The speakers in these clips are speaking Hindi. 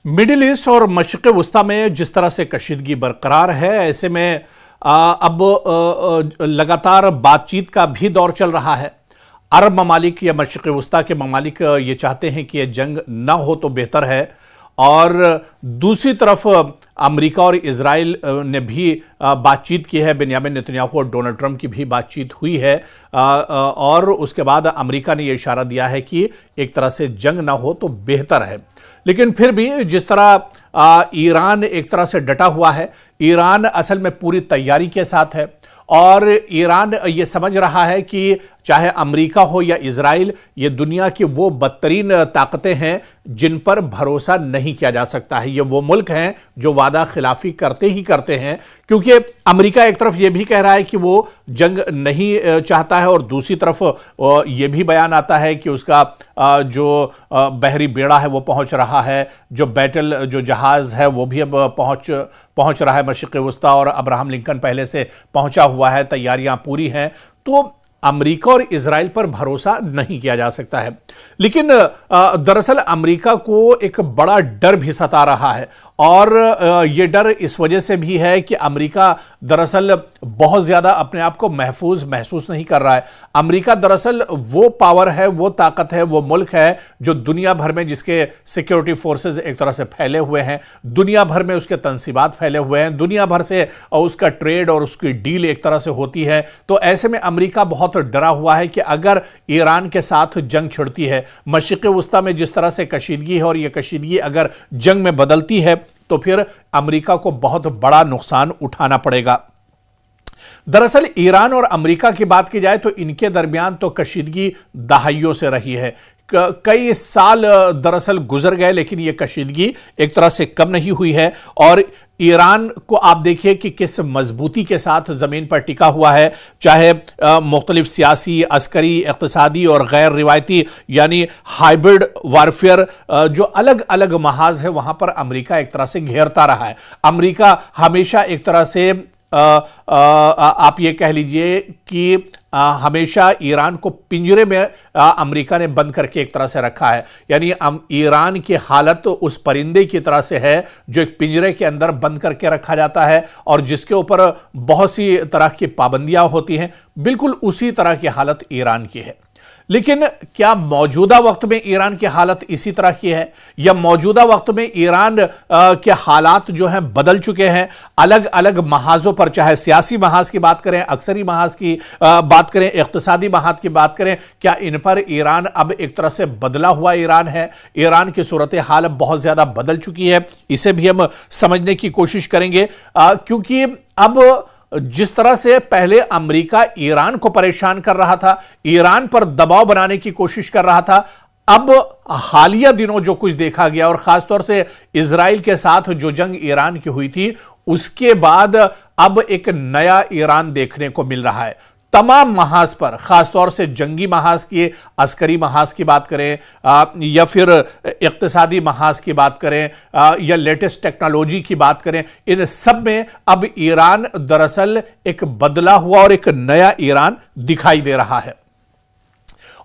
मिडिल ईस्ट और मशरिक़ वस्ता में जिस तरह से कशीदगी बरकरार है, ऐसे में अब लगातार बातचीत का भी दौर चल रहा है। अरब ममालिक या मशरिक़ वस्ता के ममालिक ये चाहते हैं कि यह जंग ना हो तो बेहतर है, और दूसरी तरफ अमेरिका और इजराइल ने भी बातचीत की है। बेंयामिन नेतन्याहू और डोनाल्ड ट्रंप की भी बातचीत हुई है, और उसके बाद अमेरिका ने यह इशारा दिया है कि एक तरह से जंग ना हो तो बेहतर है। लेकिन फिर भी जिस तरह ईरान एक तरह से डटा हुआ है, ईरान असल में पूरी तैयारी के साथ है, और ईरान ये समझ रहा है कि चाहे अमेरिका हो या इजराइल, ये दुनिया की वो बदतरीन ताकतें हैं जिन पर भरोसा नहीं किया जा सकता है। ये वो मुल्क हैं जो वादा खिलाफी करते ही करते हैं, क्योंकि अमेरिका एक तरफ ये भी कह रहा है कि वो जंग नहीं चाहता है, और दूसरी तरफ ये भी बयान आता है कि उसका जो बहरी बेड़ा है वो पहुंच रहा है, जो जहाज है वो भी अब पहुंच रहा है मशरिक़ वस्ता, और अब्राहम लिंकन पहले से पहुंचा हुआ है, तैयारियां पूरी हैं। तो अमेरिका और इजराइल पर भरोसा नहीं किया जा सकता है। लेकिन दरअसल अमेरिका को एक बड़ा डर भी सता रहा है, और यह डर इस वजह से भी है कि अमेरिका दरअसल बहुत ज़्यादा अपने आप को महफूज महसूस नहीं कर रहा है। अमेरिका दरअसल वो पावर है, वो ताकत है, वो मुल्क है जो दुनिया भर में, जिसके सिक्योरिटी फोर्सेस एक तरह से फैले हुए हैं, दुनिया भर में उसके तंसीबात फैले हुए हैं, दुनिया भर से उसका ट्रेड और उसकी डील एक तरह से होती है। तो ऐसे में अमेरिका बहुत डरा हुआ है कि अगर ईरान के साथ जंग छिड़ती है, मशरिक़ वस्ता में जिस तरह से कशीदगी है, और यह कशीदगी अगर जंग में बदलती है तो फिर अमेरिका को बहुत बड़ा नुकसान उठाना पड़ेगा। दरअसल ईरान और अमेरिका की बात की जाए तो इनके दरमियान तो कशीदगी दहाइयों से रही है। कई साल दरअसल गुजर गए, लेकिन यह कशीदगी एक तरह से कम नहीं हुई है। और ईरान को आप देखिए कि किस मजबूती के साथ जमीन पर टिका हुआ है, चाहे मुख्तलिफ सियासी, अस्करी, इक़्तिसादी और गैर रिवायती यानी हाइब्रिड वारफेयर जो अलग अलग महाज है, वहां पर अमेरिका एक तरह से घेरता रहा है। अमेरिका हमेशा एक तरह से आप ये कह लीजिए कि हमेशा ईरान को पिंजरे में अमेरिका ने बंद करके एक तरह से रखा है। यानी ईरान की हालत उस परिंदे की तरह से है जो एक पिंजरे के अंदर बंद करके रखा जाता है, और जिसके ऊपर बहुत सी तरह की पाबंदियां होती हैं। बिल्कुल उसी तरह की हालत ईरान की है। लेकिन क्या मौजूदा वक्त में ईरान की हालत इसी तरह की है, या मौजूदा वक्त में ईरान के हालात जो हैं बदल चुके हैं? अलग अलग महाजों पर, चाहे सियासी महाज की बात करें, अक्सरी महाज की बात करें, इक़्तिसादी महाज की बात करें, क्या इन पर ईरान अब एक तरह से बदला हुआ ईरान है? ईरान की सूरत हाल अब बहुत ज्यादा बदल चुकी है। इसे भी हम समझने की कोशिश करेंगे, क्योंकि अब जिस तरह से पहले अमेरिका ईरान को परेशान कर रहा था, ईरान पर दबाव बनाने की कोशिश कर रहा था, अब हालिया दिनों जो कुछ देखा गया, और खासतौर से इजराइल के साथ जो जंग ईरान की हुई थी, उसके बाद अब एक नया ईरान देखने को मिल रहा है। तमाम महाज पर, खासतौर से जंगी महाज की, अस्करी महाज की बात करें, या फिर इक़्तिसादी महाज की बात करें, या लेटेस्ट टेक्नोलॉजी की बात करें, इन सब में अब ईरान दरअसल एक बदला हुआ और एक नया ईरान दिखाई दे रहा है।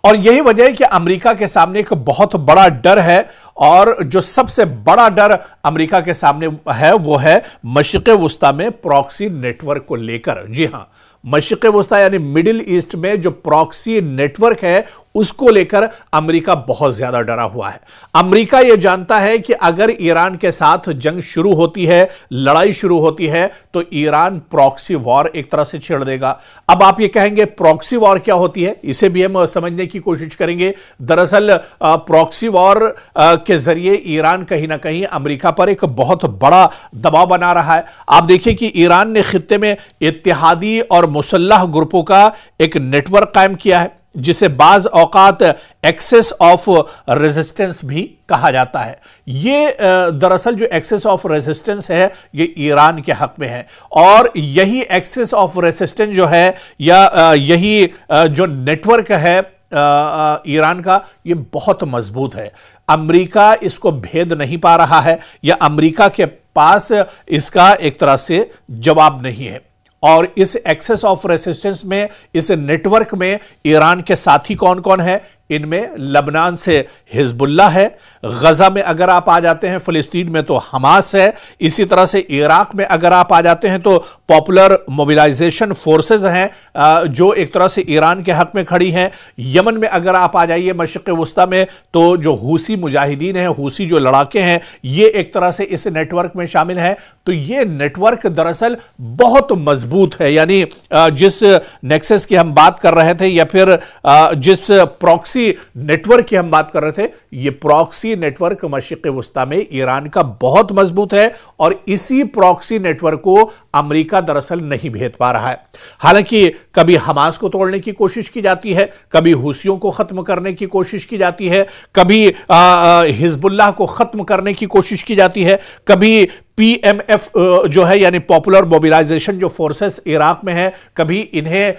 और यही वजह है कि अमेरिका के सामने एक बहुत बड़ा डर है, और जो सबसे बड़ा डर अमेरिका के सामने है वो है मशरिक़ वस्ता में प्रॉक्सी नेटवर्क को लेकर। जी हां, मशरिक़ वस्ता यानी मिडिल ईस्ट में जो प्रॉक्सी नेटवर्क है, उसको लेकर अमेरिका बहुत ज्यादा डरा हुआ है। अमेरिका यह जानता है कि अगर ईरान के साथ जंग शुरू होती है, लड़ाई शुरू होती है, तो ईरान प्रॉक्सी वॉर एक तरह से छेड़ देगा। अब आप ये कहेंगे प्रॉक्सी वॉर क्या होती है, इसे भी हम समझने की कोशिश करेंगे। दरअसल प्रॉक्सी वॉर के जरिए ईरान कहीं ना कहीं अमेरिका पर एक बहुत बड़ा दबाव बना रहा है। आप देखिए कि ईरान ने खित्ते में इत्तेहादी और मुसल्लह ग्रुपों का एक नेटवर्क कायम किया है, जिसे बाज औकात एक्सेस ऑफ रेजिस्टेंस भी कहा जाता है। ये दरअसल जो एक्सेस ऑफ रेजिस्टेंस है, ये ईरान के हक में है, और यही एक्सेस ऑफ रेजिस्टेंस जो है, या यही जो नेटवर्क है ईरान का, ये बहुत मजबूत है। अमेरिका इसको भेद नहीं पा रहा है, या अमेरिका के पास इसका एक तरह से जवाब नहीं है। और इस एक्सेस ऑफ रेसिस्टेंस में, इस नेटवर्क में ईरान के साथी कौन कौन है, इनमें लबनान से हिजबुल्लाह है, गजा में अगर आप आ जाते हैं फिलिस्तीन में तो हमास है, इसी तरह से इराक में अगर आप आ जाते हैं तो पॉपुलर मोबिलाइजेशन फोर्सेस हैं जो एक तरह से ईरान के हक में खड़ी हैं। यमन में अगर आप आ जाइए मशरिक़ वुस्ता में तो जो हूसी मुजाहिदीन हैं, हूसी जो लड़ाके हैं, ये एक तरह से इस नेटवर्क में शामिल हैं। तो ये नेटवर्क दरअसल बहुत मजबूत है, यानी जिस नेक्सस की हम बात कर रहे थे या फिर जिस प्रॉक्सी नेटवर्क की हम बात कर रहे थे, ये प्रॉक्सी नेटवर्क मशरिक़ वुस्ता में ईरान का बहुत मजबूत है और इसी प्रॉक्सी नेटवर्क को अमेरिका दरअसल नहीं भेद पा रहा है। हालांकि कभी हमास को तोड़ने की कोशिश की जाती है, कभी हूसियों को खत्म करने की कोशिश की जाती है, कभी हिजबुल्लाह को खत्म करने की कोशिश की जाती है, कभी पीएमएफ जो है यानी पॉपुलर मोबिलाइजेशन जो फोर्सेस इराक में है, कभी इन्हें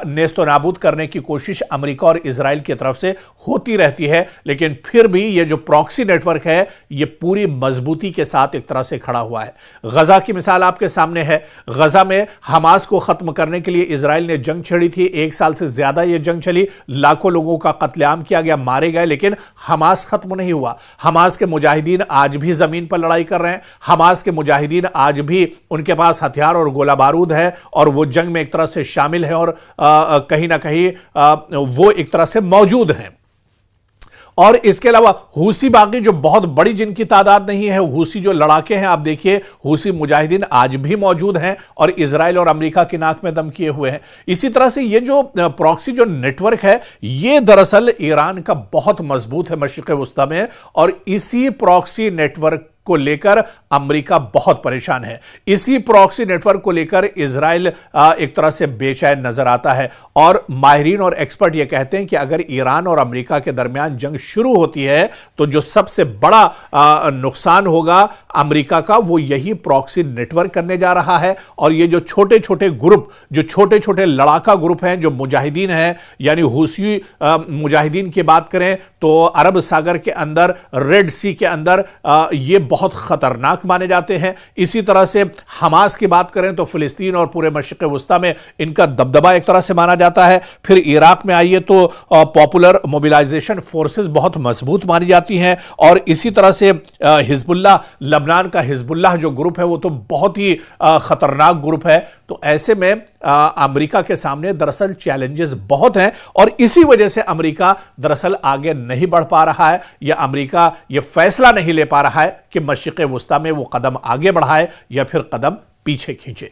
नेस्तो नाबूद करने की कोशिश अमेरिका और इजराइल की तरफ से होती रहती है। लेकिन फिर भी ये जो प्रॉक्सी नेटवर्क है ये पूरी मजबूती के साथ एक तरह से खड़ा हुआ है। गजा की मिसाल आपके सामने है। गजा में हमास को खत्म करने के लिए इजराइल ने जंग छेड़ी थी, 1 साल से ज्यादा यह जंग चली, लाखों लोगों का कत्लेआम किया गया, मारे गए, लेकिन हमास खत्म नहीं हुआ। हमास के मुजाहिदीन आज भी जमीन पर लड़ाई कर रहे हैं। हमास के मुजाहिदीन आज भी उनके पास हथियार और गोला बारूद है और वो जंग में एक तरह से शामिल है और कहीं ना कहीं वो एक तरह से मौजूद हैं। और इसके अलावा हूसी बागी जो बहुत बड़ी जिनकी तादाद नहीं है, हूसी जो लड़ाके हैं, आप देखिए हूसी मुजाहिदीन आज भी मौजूद हैं और इजराइल और अमेरिका की नाक में दम किए हुए हैं। इसी तरह से ये जो प्रॉक्सी जो नेटवर्क है ये दरअसल ईरान का बहुत मजबूत है मशरिक़ वुस्ता में, और इसी प्रॉक्सी नेटवर्क को लेकर अमेरिका बहुत परेशान है। इसी प्रॉक्सी नेटवर्क को लेकर इजराइल एक तरह से बेचैन नजर आता है और माहिरीन और एक्सपर्ट यह कहते हैं कि अगर ईरान और अमेरिका के दरमियान जंग शुरू होती है तो जो सबसे बड़ा नुकसान होगा अमेरिका का वो यही प्रॉक्सी नेटवर्क करने जा रहा है। और ये जो छोटे छोटे ग्रुप, जो छोटे छोटे लड़ाका ग्रुप हैं, जो मुजाहिदीन हैं, यानी हूसी मुजाहिदीन की बात करें तो अरब सागर के अंदर, रेड सी के अंदर ये बहुत खतरनाक माने जाते हैं। इसी तरह से हमास की बात करें तो फिलिस्तीन और पूरे मशरिक़ वुस्ता में इनका दबदबा एक तरह से माना जाता है। फिर इराक में आइए तो पॉपुलर मोबिलाइजेशन फोर्सेस बहुत मजबूत मानी जाती हैं। और इसी तरह से हिजबुल्लाह, लबनान का हिजबुल्लाह जो ग्रुप है वो तो बहुत ही खतरनाक ग्रुप है। तो ऐसे में अमेरिका के सामने दरअसल चैलेंजेस बहुत हैं और इसी वजह से अमेरिका दरअसल आगे नहीं बढ़ पा रहा है, या अमेरिका यह फैसला नहीं ले पा रहा है कि मशरिक़ वुस्ता में वो कदम आगे बढ़ाए या फिर कदम पीछे खींचे।